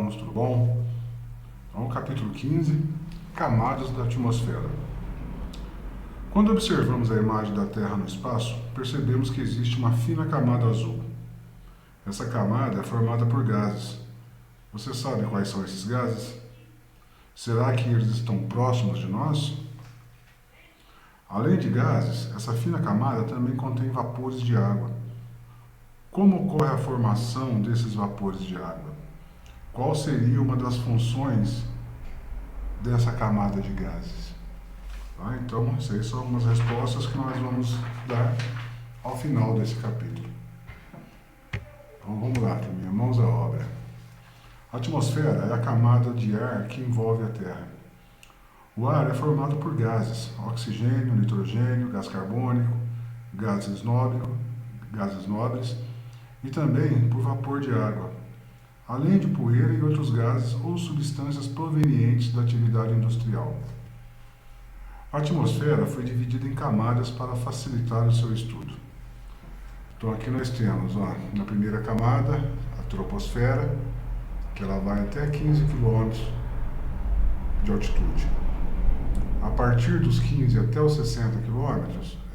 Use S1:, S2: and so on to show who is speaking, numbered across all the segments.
S1: alunos, tudo bom? Então, capítulo 15, camadas da atmosfera. Quando observamos a imagem da Terra no espaço, percebemos que existe uma fina camada azul. Essa camada é formada por gases. Você sabe quais são esses gases? Será que eles estão próximos de nós? Além de gases, essa fina camada também contém vapores de água. Como ocorre a formação desses vapores de água? Qual seria uma das funções dessa camada de gases? Tá? Então, essas são algumas respostas que nós vamos dar ao final desse capítulo. Então, vamos lá, turminha, mãos à obra. A atmosfera é a camada de ar que envolve a Terra. O ar é formado por gases, oxigênio, nitrogênio, gás carbônico, gases nobres e também por vapor de água, além de poeira e outros gases ou substâncias provenientes da atividade industrial. A atmosfera foi dividida em camadas para facilitar o seu estudo. Então aqui nós temos, na primeira camada, a troposfera, que ela vai até 15 km de altitude. A partir dos 15 até os 60 km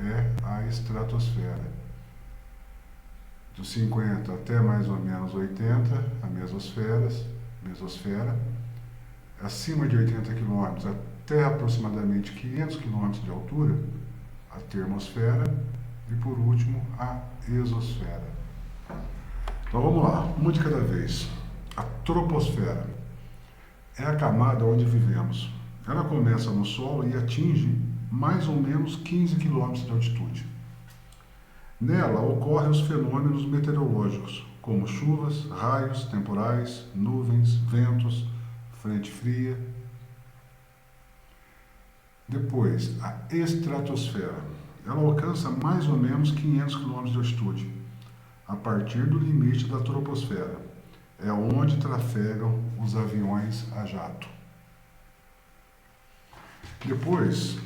S1: é a estratosfera. Dos 50 até mais ou menos 80, a mesosfera. Acima de 80 km até aproximadamente 500 km de altura, a termosfera. E por último, a exosfera. Então vamos lá, uma de cada vez. A troposfera é a camada onde vivemos. Ela começa no Sol e atinge mais ou menos 15 km de altitude. Nela ocorrem os fenômenos meteorológicos, como chuvas, raios, temporais, nuvens, ventos, frente fria. Depois, a estratosfera. Ela alcança mais ou menos 500 km de altitude, a partir do limite da troposfera. É onde trafegam os aviões a jato. Depois,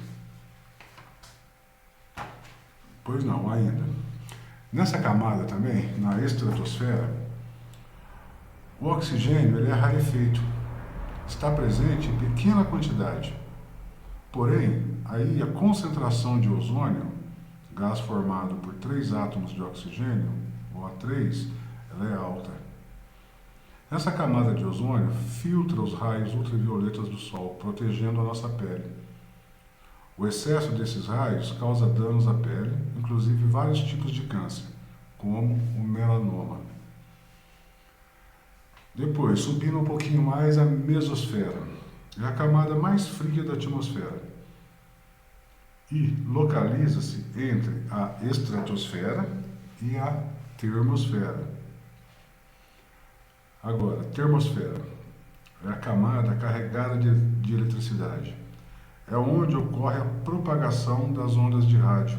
S1: nessa camada também, na estratosfera, o oxigênio ele é rarefeito, está presente em pequena quantidade. Porém, aí a concentração de ozônio, gás formado por 3 átomos de oxigênio, o O3, ela é alta. Essa camada de ozônio filtra os raios ultravioletas do Sol, protegendo a nossa pele. O excesso desses raios causa danos à pele, inclusive vários tipos de câncer, como o melanoma. Depois, subindo um pouquinho mais, a mesosfera. É a camada mais fria da atmosfera e localiza-se entre a estratosfera e a termosfera. Agora, termosfera é a camada carregada de eletricidade. É onde ocorre a propagação das ondas de rádio.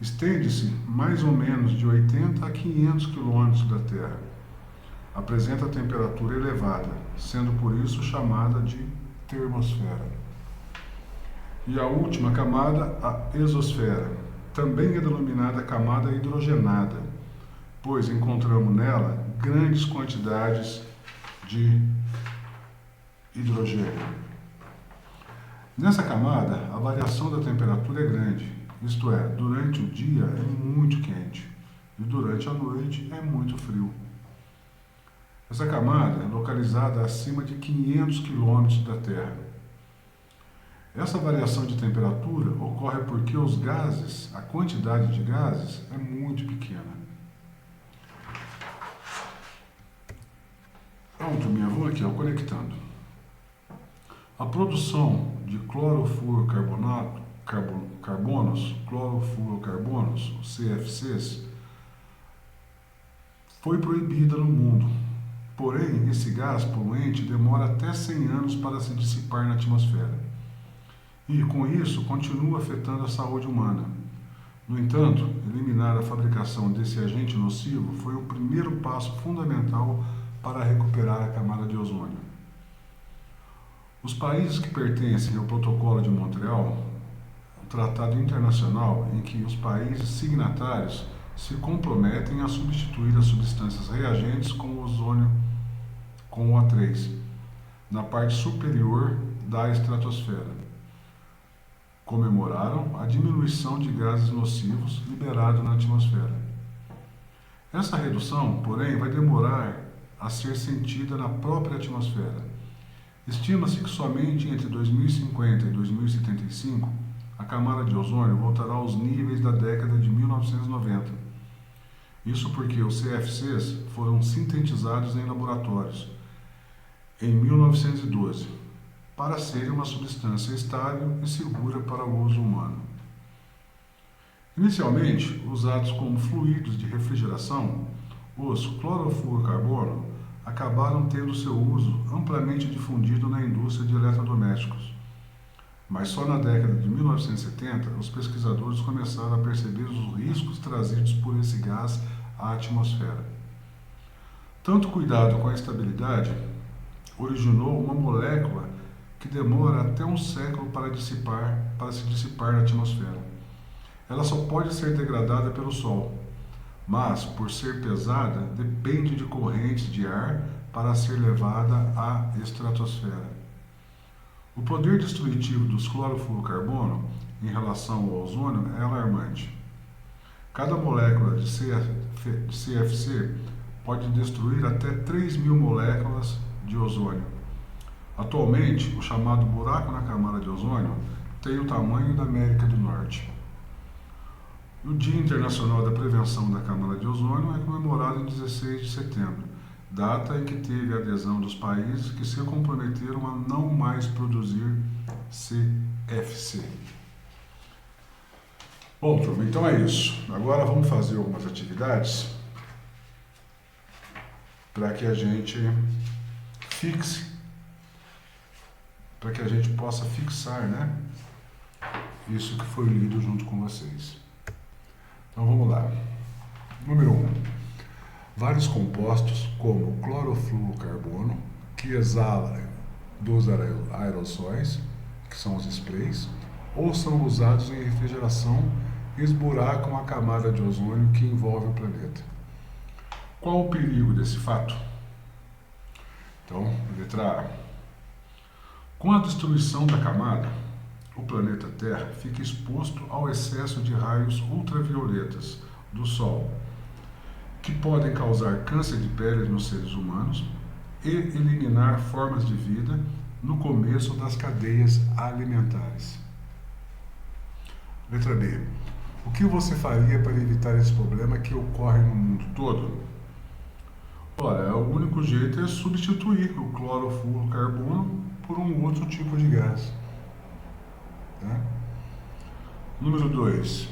S1: Estende-se mais ou menos de 80 a 500 km da Terra. Apresenta temperatura elevada, sendo por isso chamada de termosfera. E a última camada, a exosfera, também é denominada camada hidrogenada, pois encontramos nela grandes quantidades de hidrogênio. Nessa camada, a variação da temperatura é grande, isto é, durante o dia é muito quente e durante a noite é muito frio. Essa camada é localizada acima de 500 km da Terra. Essa variação de temperatura ocorre porque os gases, a quantidade de gases é muito pequena. Pronto, vamos aqui, conectando. A produção de clorofluorocarbonos, os CFCs, foi proibida no mundo. Porém, esse gás poluente demora até 100 anos para se dissipar na atmosfera. E, com isso, continua afetando a saúde humana. No entanto, eliminar a fabricação desse agente nocivo foi o primeiro passo fundamental para recuperar a camada de ozônio. Os países que pertencem ao Protocolo de Montreal, um tratado internacional em que os países signatários se comprometem a substituir as substâncias reagentes com ozônio com o O3 na parte superior da estratosfera. Comemoraram a diminuição de gases nocivos liberados na atmosfera. Essa redução, porém, vai demorar a ser sentida na própria atmosfera. Estima-se que somente entre 2050 e 2075 a camada de ozônio voltará aos níveis da década de 1990. Isso porque os CFCs foram sintetizados em laboratórios em 1912 para serem uma substância estável e segura para o uso humano. Inicialmente usados como fluidos de refrigeração, os clorofluorcarbono acabaram tendo seu uso amplamente difundido na indústria de eletrodomésticos. Mas só na década de 1970 os pesquisadores começaram a perceber os riscos trazidos por esse gás à atmosfera. Tanto cuidado com a estabilidade originou uma molécula que demora até um século para se dissipar na atmosfera. Ela só pode ser degradada pelo Sol, mas, por ser pesada, depende de correntes de ar para ser levada à estratosfera. O poder destrutivo dos clorofluorcarbono em relação ao ozônio é alarmante. Cada molécula de CFC pode destruir até 3.000 moléculas de ozônio. Atualmente, o chamado buraco na camada de ozônio tem o tamanho da América do Norte. O Dia Internacional da Prevenção da Camada de Ozônio é comemorado em 16 de setembro, data em que teve a adesão dos países que se comprometeram a não mais produzir CFC. Bom, turma, então é isso. Agora vamos fazer algumas atividades para que a gente possa fixar, né, isso que foi lido junto com vocês. Então vamos lá. Número 1. Vários compostos, como clorofluorcarbono, que exala dos aerossóis, que são os sprays, ou são usados em refrigeração e esburacam a camada de ozônio que envolve o planeta. Qual o perigo desse fato? Então, letra A. Com a destruição da camada, o planeta Terra fica exposto ao excesso de raios ultravioletas do Sol, que podem causar câncer de pele nos seres humanos e eliminar formas de vida no começo das cadeias alimentares. Letra B. O que você faria para evitar esse problema que ocorre no mundo todo? Olha, o único jeito é substituir o clorofluorcarbono por um outro tipo de gás. Tá? Número 2.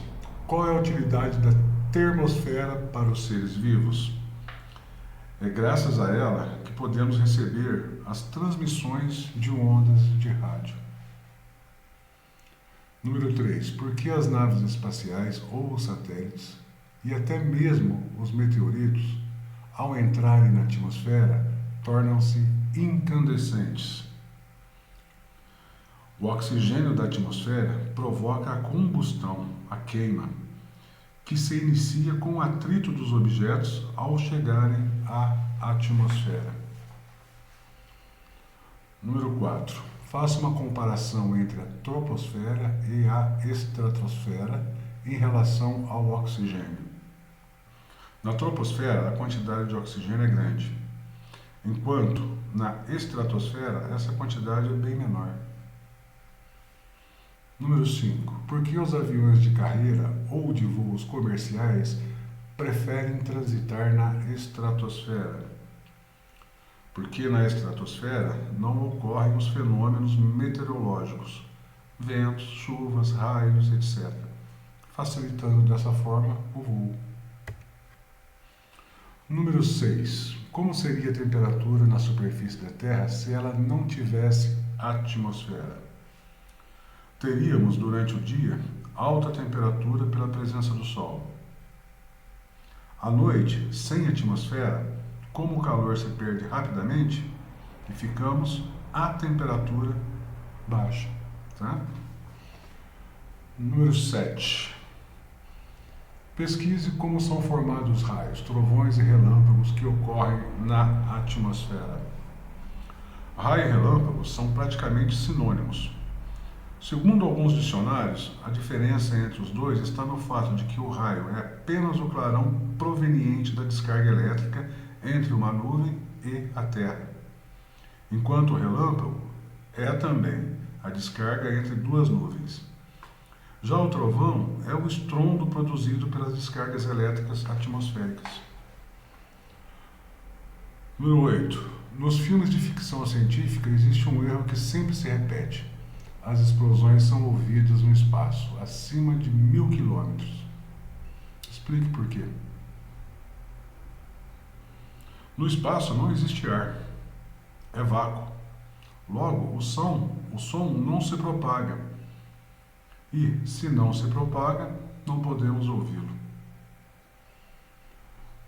S1: Qual é a utilidade da termosfera para os seres vivos? É graças a ela que podemos receber as transmissões de ondas de rádio. Número 3. Por que as naves espaciais ou os satélites, e até mesmo os meteoritos, ao entrarem na atmosfera, tornam-se incandescentes? O oxigênio da atmosfera provoca a combustão, a queima, que se inicia com o atrito dos objetos ao chegarem à atmosfera. Número 4. Faça uma comparação entre a troposfera e a estratosfera em relação ao oxigênio. Na troposfera, a quantidade de oxigênio é grande, enquanto na estratosfera essa quantidade é bem menor. Número 5. Por que os aviões de carreira ou de voos comerciais preferem transitar na estratosfera? Porque na estratosfera não ocorrem os fenômenos meteorológicos, ventos, chuvas, raios, etc., facilitando dessa forma o voo. Número 6. Como seria a temperatura na superfície da Terra se ela não tivesse atmosfera? Teríamos, durante o dia, alta temperatura pela presença do Sol. À noite, sem atmosfera, como o calor se perde rapidamente, e ficamos a temperatura baixa. Tá? Número 7. Pesquise como são formados raios, trovões e relâmpagos que ocorrem na atmosfera. Raio e relâmpago são praticamente sinônimos. Segundo alguns dicionários, a diferença entre os dois está no fato de que o raio é apenas o clarão proveniente da descarga elétrica entre uma nuvem e a Terra, enquanto o relâmpago é também a descarga entre duas nuvens. Já o trovão é o estrondo produzido pelas descargas elétricas atmosféricas. Número 8. Nos filmes de ficção científica existe um erro que sempre se repete. As explosões são ouvidas no espaço, acima de 1000 quilômetros. Explique por quê. No espaço não existe ar, é vácuo. Logo, o som não se propaga. E, se não se propaga, não podemos ouvi-lo.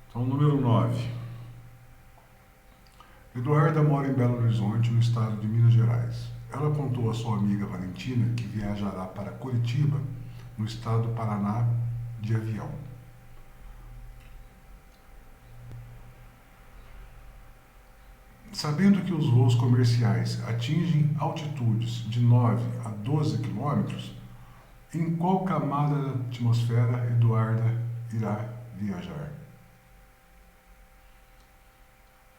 S1: Então, número 9. Eduarda mora em Belo Horizonte, no estado de Minas Gerais. Ela contou à sua amiga Valentina que viajará para Curitiba, no estado do Paraná, de avião. Sabendo que os voos comerciais atingem altitudes de 9 a 12 quilômetros, em qual camada da atmosfera Eduarda irá viajar?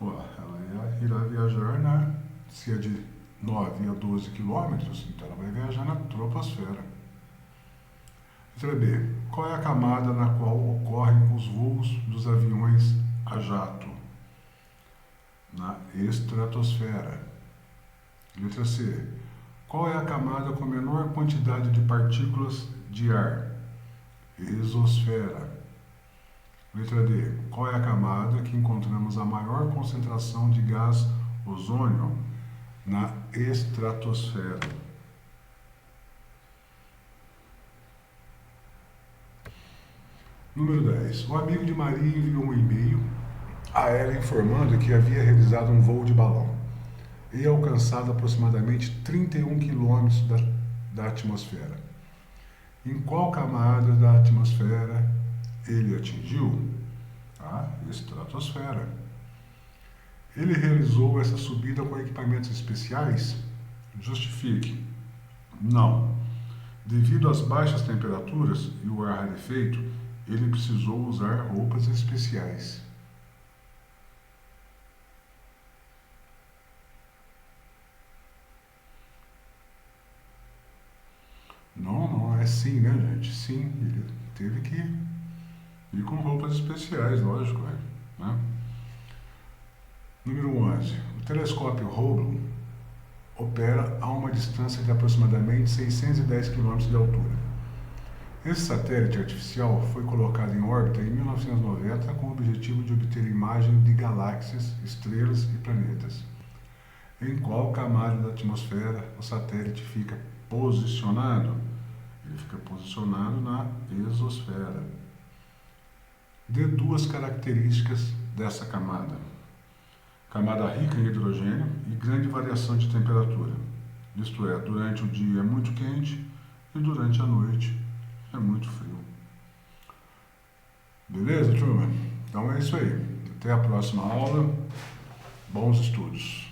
S1: Ela irá viajar se é de 9 a 12 quilômetros, então ela vai viajar na troposfera. Letra B. Qual é a camada na qual ocorrem os voos dos aviões a jato? Na estratosfera. Letra C. Qual é a camada com menor quantidade de partículas de ar? Exosfera. Letra D. Qual é a camada que encontramos a maior concentração de gás ozônio? Na estratosfera. Número 10. O amigo de Maria enviou um e-mail a ela informando que havia realizado um voo de balão e alcançado aproximadamente 31 quilômetros da atmosfera. Em qual camada da atmosfera ele atingiu? A estratosfera. Ele realizou essa subida com equipamentos especiais? Justifique. Não. Devido às baixas temperaturas e o ar rarefeito, ele precisou usar roupas especiais. Não é sim, né, gente? Sim, ele teve que ir com roupas especiais, lógico, né? Número 11. O telescópio Hubble opera a uma distância de aproximadamente 610 km de altura. Esse satélite artificial foi colocado em órbita em 1990 com o objetivo de obter imagem de galáxias, estrelas e planetas. Em qual camada da atmosfera o satélite fica posicionado? Ele fica posicionado na exosfera. Dê duas características dessa camada. Camada rica em hidrogênio e grande variação de temperatura. Isto é, durante o dia é muito quente e durante a noite é muito frio. Beleza, turma? Então é isso aí. Até a próxima aula. Bons estudos.